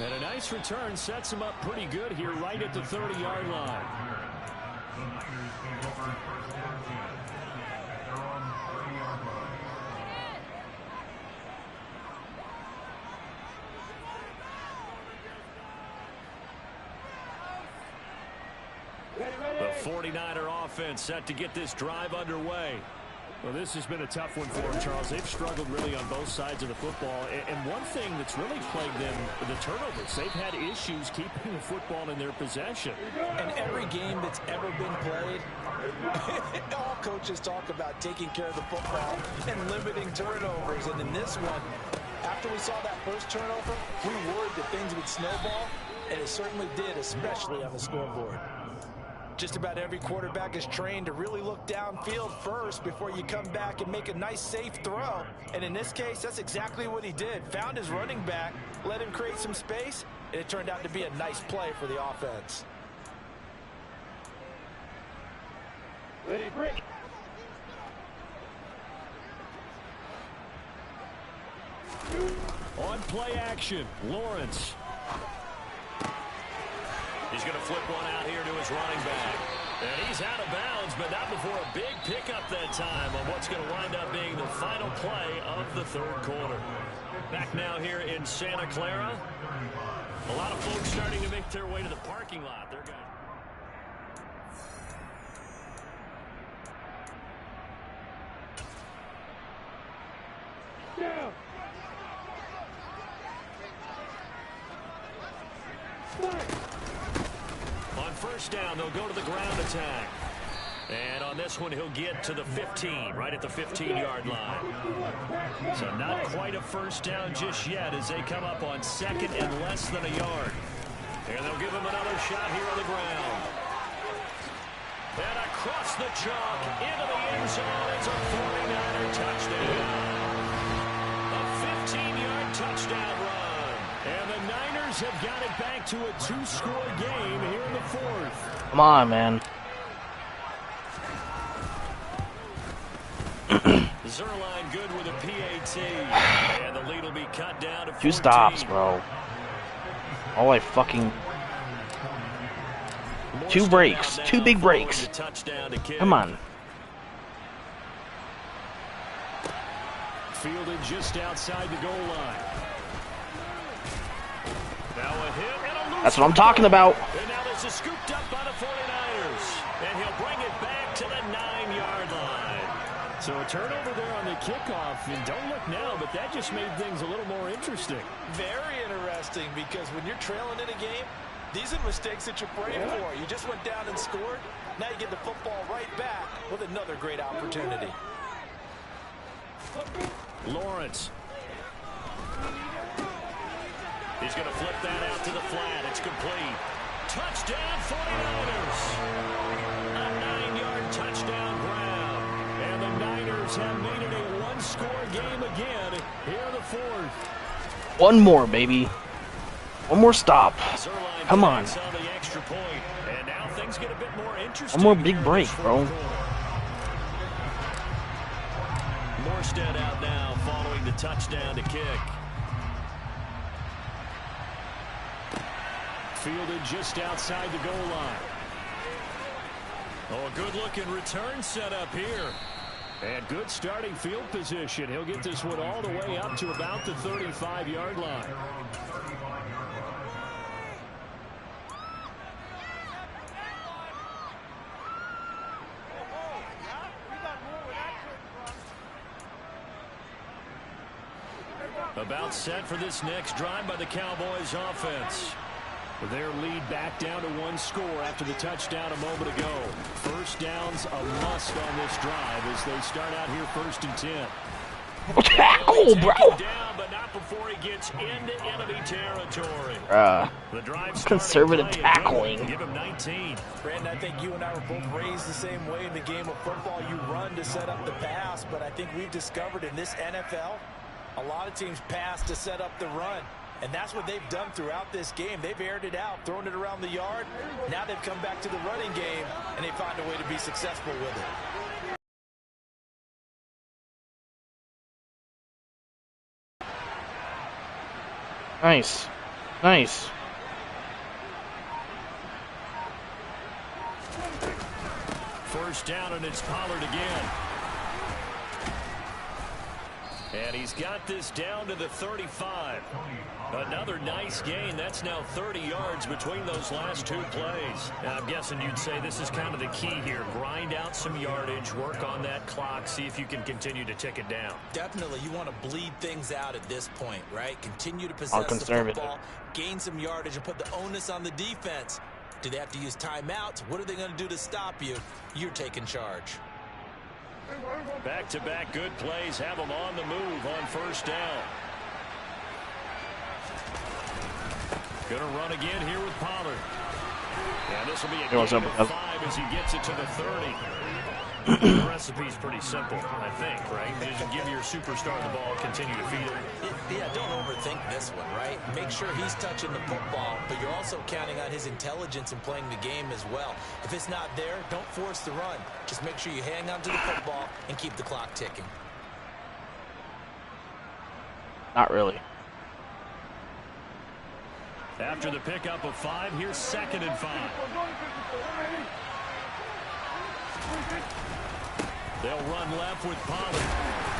And a nice return sets him up pretty good here right at the 30-yard line. The 49er offense set to get this drive underway. Well, this has been a tough one for them, Charles. They've struggled really on both sides of the football. And one thing that's really plagued them, the turnovers. They've had issues keeping the football in their possession. And every game that's ever been played, all coaches talk about taking care of the football and limiting turnovers. And in this one, after we saw that first turnover, we worried that things would snowball, and it certainly did, especially on the scoreboard. Just about every quarterback is trained to really look downfield first before you come back and make a nice, safe throw. And in this case, that's exactly what he did. Found his running back, let him create some space, and it turned out to be a nice play for the offense. Ready, break. On play action, Lawrence. He's going to flip one out here to his running back. And he's out of bounds, but not before a big pickup that time on what's going to wind up being the final play of the third quarter. Back now here in Santa Clara. A lot of folks starting to make their way to the parking lot. They're going Down. on first down, they'll go to the ground attack. And on this one, he'll get to the 15, right at the 15-yard line. So not quite a first down just yet as they come up on second and less than a yard. And they'll give him another shot here on the ground. And across the chalk into the end zone. It's a 49er touchdown. A 15-yard touchdown run. And the Niners have got it back to a 2-score game here in the fourth. Come on, man. Zerline good with a PAT. And the lead will be cut down to 14. 2 stops, bro. All I fucking... 2 breaks. 2 big breaks. Come on. Fielded just outside the goal line. Now a hit and a loose. That's what I'm talking about. And now this is scooped up by the 49ers. And he'll bring it back to the 9-yard line. So a turnover there on the kickoff. And don't look now, but that just made things a little more interesting. Very interesting, because when you're trailing in a game, these are mistakes that you're praying for. You just went down and scored. Now you get the football right back with another great opportunity. Lawrence. He's going to flip that out to the flat. It's complete. Touchdown 49ers. A 9-yard touchdown grab. And the Niners have made it a 1-score game again here in the fourth. One more, baby. One more stop. Come on. On the extra point. And now things get a bit more interesting. One more big break, bro. Morstead out now following the touchdown to kick. Fielded just outside the goal line. Oh, a good-looking return set up here. And good starting field position. He'll get this one all the way up to about the 35-yard line. About set for this next drive by the Cowboys offense. Their lead back down to 1 score after the touchdown a moment ago. First down's a must on this drive as they start out here 1st and 10. Tackle, bro. Down, but not before he gets into enemy territory. The drive conservative tackling. Give him 19. Brandon, I think you and I were both raised the same way in the game of football. You run to set up the pass, but I think we've discovered in this NFL, a lot of teams pass to set up the run. And that's what they've done throughout this game. They've aired it out, thrown it around the yard. Now they've come back to the running game, and they find a way to be successful with it. Nice. Nice. First down, and it's Pollard again. And he's got this down to the 35. Another nice gain. That's now 30 yards between those last two plays. Now, I'm guessing you'd say this is kind of the key here. Grind out some yardage, work on that clock, see if you can continue to tick it down. Definitely, you want to bleed things out at this point, right? Continue to possess the football, gain some yardage, and put the onus on the defense. Do they have to use timeouts? What are they going to do to stop you? You're taking charge. Back-to-back good plays have them on the move on first down. Going to run again here with Pollard. And this will be a gain of 5 as he gets it to the 30. The recipe's pretty simple, I think, right? You just give your superstar the ball, continue to feed him. Yeah, don't overthink this one, right? Make sure he's touching the football, but you're also counting on his intelligence in playing the game as well. If it's not there, don't force the run. Just make sure you hang on to the football and keep the clock ticking. Not really. After the pickup of 5, here's 2nd and 5. They'll run left with Pollard.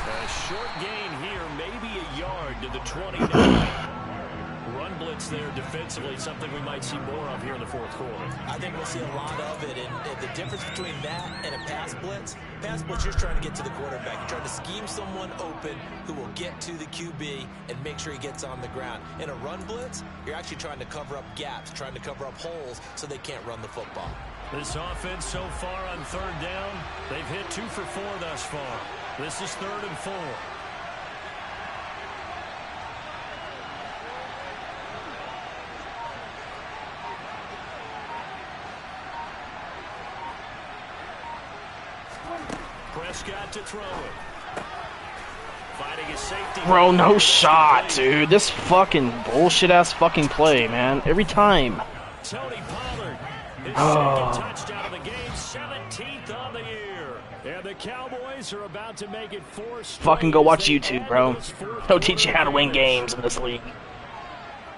A short gain here, maybe a yard to the 29. Run blitz there defensively, something we might see more of here in the fourth quarter. I think we'll see a lot of it, and the difference between that and a pass blitz, you're trying to get to the quarterback. You're trying to scheme someone open who will get to the QB and make sure he gets on the ground. In a run blitz, you're actually trying to cover up gaps, trying to cover up holes so they can't run the football. This offense so far on 3rd down, they've hit 2 for 4 thus far. This is 3rd and 4. Prescott to throw it. Fighting his safety. Bro, no shot, dude. This fucking bullshit-ass fucking play, man. Every time. Tony Pollard, his second touchdown of the game, 17th on the year. And the Cowboys are about to make it 4 straight. Fucking go watch YouTube, bro. They'll teach you how to win games in this league.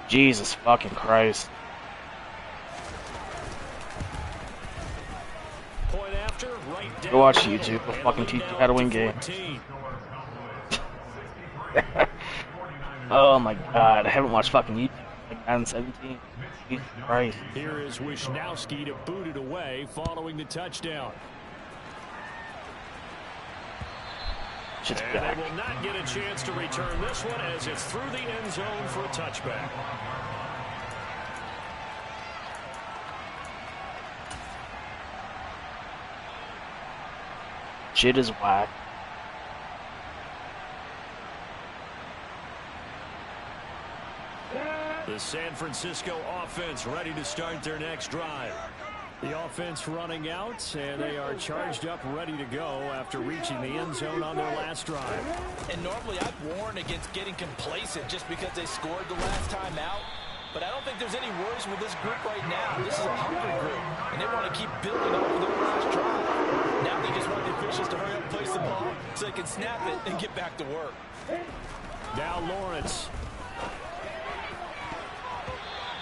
Jesus fucking Christ. Point after, right down. Go watch YouTube. They'll fucking teach you how to win games. Oh my god, I haven't watched fucking YouTube like Madden 17. Jesus Christ. Here is Wisnowski to boot it away following the touchdown. Shit's And back. they will not get a chance to return this one as it's through the end zone for a touchback. Shit is whack. The San Francisco offense ready to start their next drive. The offense running out, and they are charged up, ready to go after reaching the end zone on their last drive. And normally I'd warn against getting complacent just because they scored the last time out. But I don't think there's any worries with this group right now. This is a hungry group, and they want to keep building up for their last drive. Now they just want the officials to hurry up and place the ball so they can snap it and get back to work. Now Lawrence.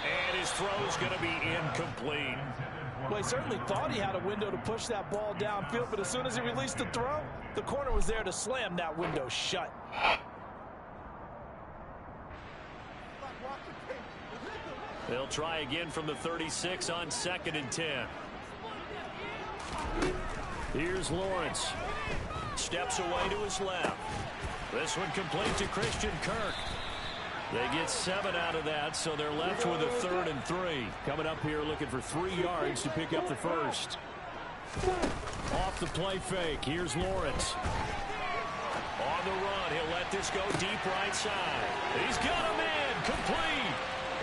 And his throw's going to be incomplete. Well, he certainly thought he had a window to push that ball downfield, but as soon as he released the throw, the corner was there to slam that window shut. They'll try again from the 36 on 2nd and 10. Here's Lawrence. Steps away to his left. This one complete to Christian Kirk. They get 7 out of that, so they're left with a 3rd and 3. Coming up here looking for 3 yards to pick up the first. Off the play fake. Here's Lawrence. On the run, he'll let this go deep right side. He's got him in, complete.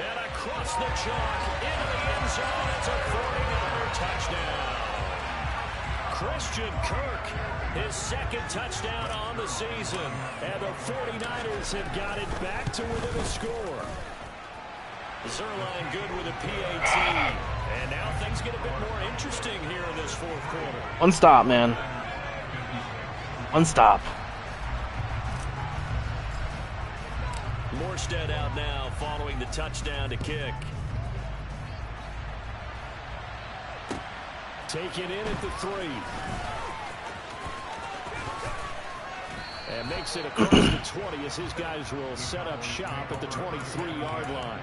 And across the chalk, into the end zone. It's a 49er touchdown. Christian Kirk, his 2nd touchdown on the season. And the 49ers have got it back to within a score. Zerline good with a PAT. And now things get a bit more interesting here in this fourth quarter. One stop, man. One stop. Morstead out now following the touchdown to kick. Taken in at the 3. And makes it across the 20 as his guys will set up shop at the 23-yard line.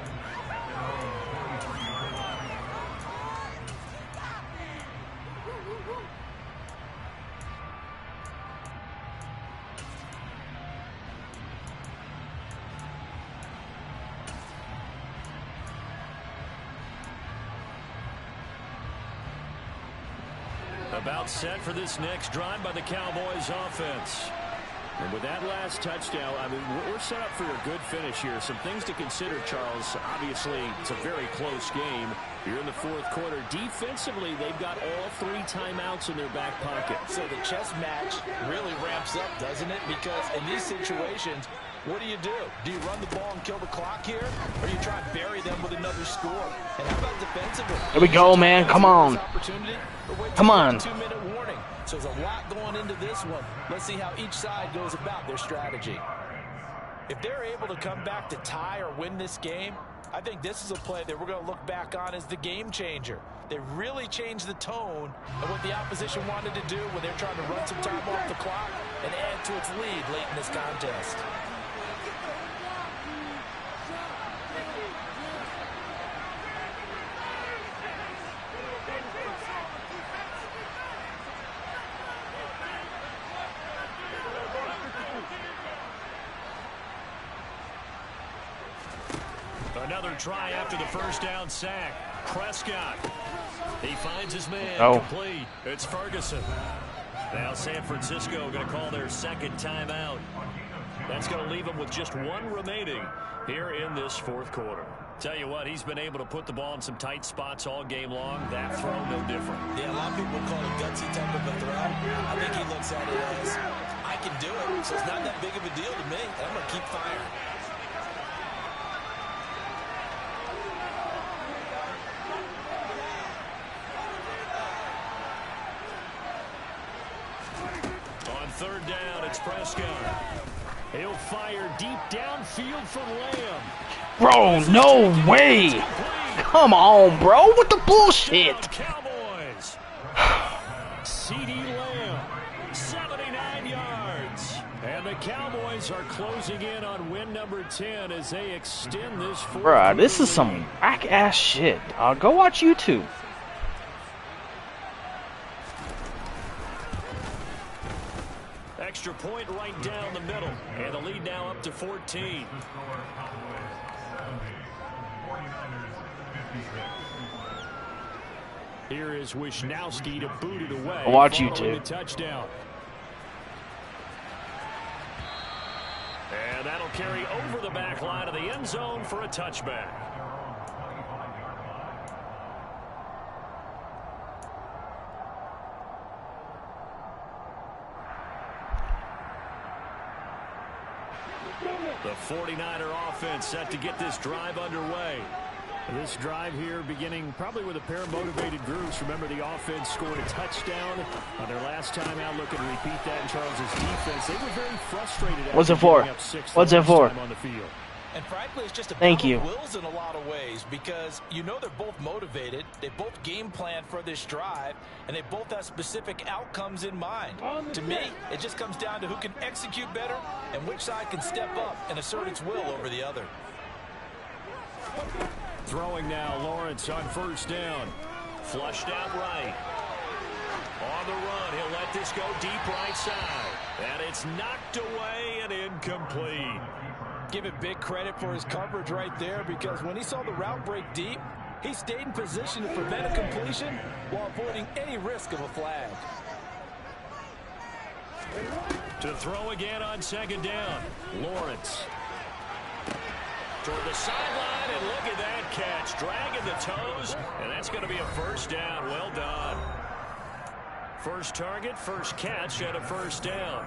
About set for this next drive by the Cowboys offense. And with that last touchdown, I mean, we're set up for a good finish here. Some things to consider, Charles. Obviously, it's a very close game. You're in the fourth quarter. Defensively, they've got all 3 timeouts in their back pocket. So the chess match really ramps up, doesn't it? Because in these situations, what do? Do you run the ball and kill the clock here? Or do you try and bury them with another score? And how about defensively? Here we go, man. Come on. Come on. 2-minute warning. So there's a lot going into this one. Let's see how each side goes about their strategy. If they're able to come back to tie or win this game, I think this is a play that we're going to look back on as the game changer. They really changed the tone of what the opposition wanted to do when they're trying to run some time off the clock and add to its lead late in this contest. Another try after the first down sack. Prescott. He finds his man. Complete. It's Ferguson. Now San Francisco going to call their second timeout. That's going to leave them with just 1 remaining here in this fourth quarter. Tell you what, he's been able to put the ball in some tight spots all game long. That throw, no different. Yeah, a lot of people call it gutsy type of a throw. I think he looks at it as, I can do it, so it's not that big of a deal to me, and I'm going to keep firing. Third down, it's Prescott. He'll fire deep downfield from Lamb. Bro, no way. Come on, bro. What the bullshit? Cowboys. C.D. Lamb, 79 yards. And the Cowboys are closing in on win number 10 as they extend this fourth. Bruh, this is some whack-ass shit. Go watch YouTube. Extra point right down the middle. And the lead now up to 14. Here is Wisnowski to boot it away. Watch YouTube. Touchdown. And that'll carry over the back line of the end zone for a touchback. The 49er offense set to get this drive underway. This drive here beginning probably with a pair of motivated groups. Remember, the offense scored a touchdown on their last time out. Looking to repeat that in Charles's defense. They were very frustrated. What's it for? What's it for? On the field. And frankly, it's just a Thank you. wills in a lot of ways, because you know they're both motivated, they both game plan for this drive, and they both have specific outcomes in mind. To me, it just comes down to who can execute better and which side can step up and assert its will over the other. Throwing now, Lawrence on first down. Flushed out right. On the run, he'll let this go deep right side. And it's knocked away and incomplete. Give it big credit for his coverage right there, because when he saw the route break deep, he stayed in position to prevent a completion while avoiding any risk of a flag. To throw again on second down, Lawrence. Toward the sideline, and look at that catch. Dragging the toes, and that's going to be a first down. Well done. First target, first catch, and a first down.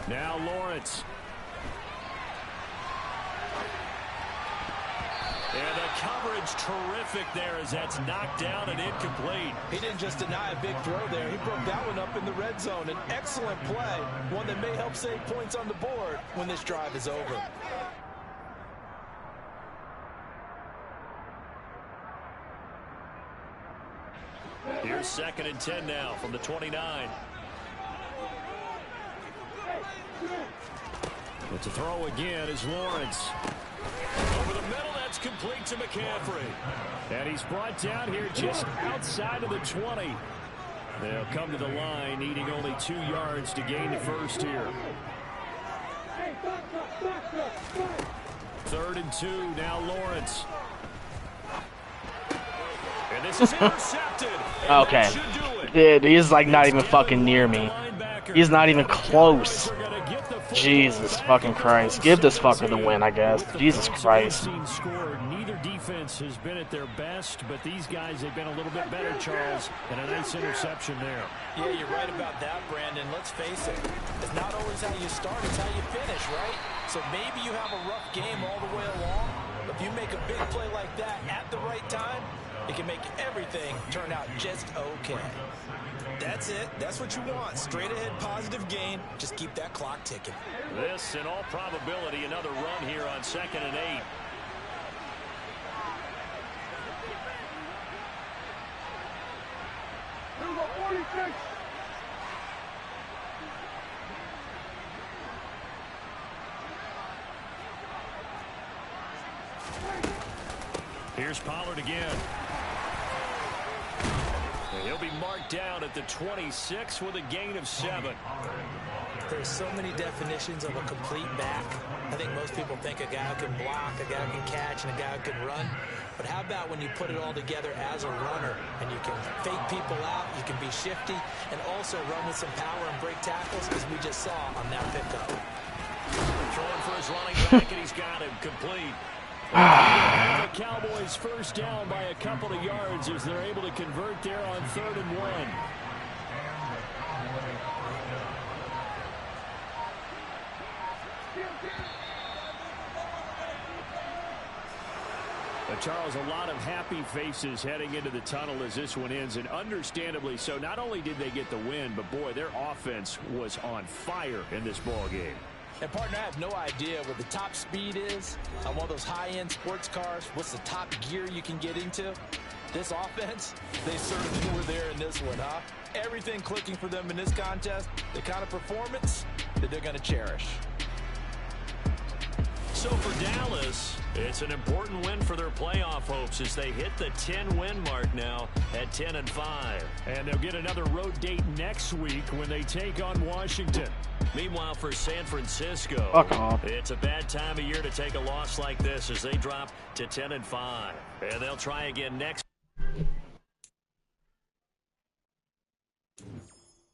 Now Lawrence. And the coverage terrific there as that's knocked down and incomplete. He didn't just deny a big throw there. He broke that one up in the red zone. An excellent play, one that may help save points on the board when this drive is over. Here's 2nd and 10 now from the 29. But to throw again is Lawrence. Over the middle, that's complete to McCaffrey. And he's brought down here just outside of the 20. They'll come to the line, needing only 2 yards to gain the first here. 3rd and 2, now Lawrence. And this is intercepted. Okay. Dude, he's like not even fucking near me. He's not even close. Jesus fucking Christ. Give this fucker the win, I guess. Jesus Christ. Neither defense has been at their best, but these guys have been a little bit better, Charles, and a nice interception there. Yeah, you're right about that, Brandon. Let's face it. It's not always how you start, it's how you finish, right? So maybe you have a rough game all the way along, but if you make a big play like that at the right time, it can make everything turn out just okay. That's it. That's what you want. Straight ahead positive gain. Just keep that clock ticking. This, in all probability, another run here on 2nd and 8. Here's Pollard again. And he'll be marked down at the 26 with a gain of 7. There's so many definitions of a complete back. I think most people think a guy who can block, a guy who can catch, and a guy who can run. But how about when you put it all together as a runner and you can fake people out, you can be shifty, and also run with some power and break tackles, as we just saw on that pickup. Throwing for his running back, and he's got him complete. The Cowboys first down by a couple of yards as they're able to convert there on 3rd and 1. But Charles, a lot of happy faces heading into the tunnel as this one ends, and understandably so. Not only did they get the win, but boy, their offense was on fire in this ball game. And, partner, I have no idea what the top speed is on one of those high-end sports cars. What's the top gear you can get into? This offense, they certainly were there in this one, huh? Everything clicking for them in this contest, the kind of performance that they're going to cherish. So for Dallas, it's an important win for their playoff hopes as they hit the 10-win mark now at 10-5. And they'll get another road date next week when they take on Washington. Meanwhile, for San Francisco, Fuck off. It's a bad time of year to take a loss like this as they drop to 10-5. And they'll try again next.